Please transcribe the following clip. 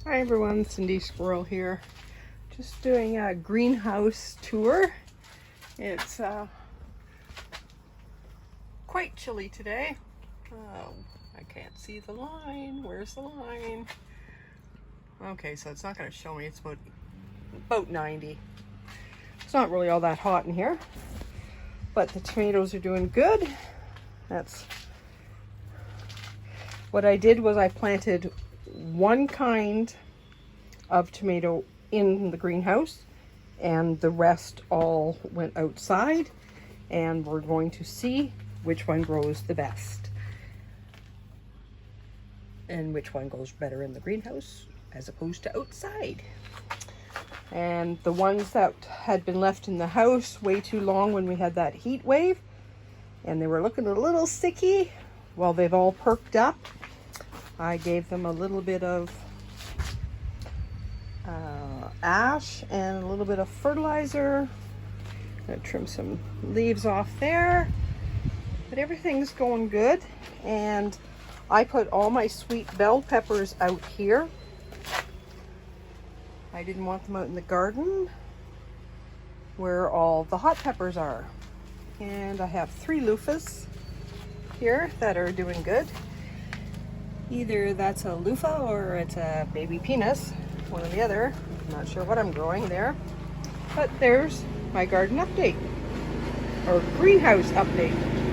Hi everyone, Cindy Squirrel here. Just doing a greenhouse tour. It's quite chilly today. Oh, I can't see the line. Where's the line? Okay, so it's not going to show me. It's about 90. It's not really all that hot in here, but the tomatoes are doing good. That's what I did. Was I planted one kind of tomato in the greenhouse and the rest all went outside, and we're going to see which one grows the best and which one goes better in the greenhouse as opposed to outside. And the ones that had been left in the house way too long when we had that heat wave and they were looking a little sticky, well, they've all perked up. I gave them a little bit of ash and a little bit of fertilizer. I'm gonna trim some leaves off there, but everything's going good. And I put all my sweet bell peppers out here. I didn't want them out in the garden where all the hot peppers are. And I have 3 loofahs here that are doing good. Either that's a loofah or it's a baby penis, one or the other. I'm not sure what I'm growing there. But there's my garden update, or greenhouse update.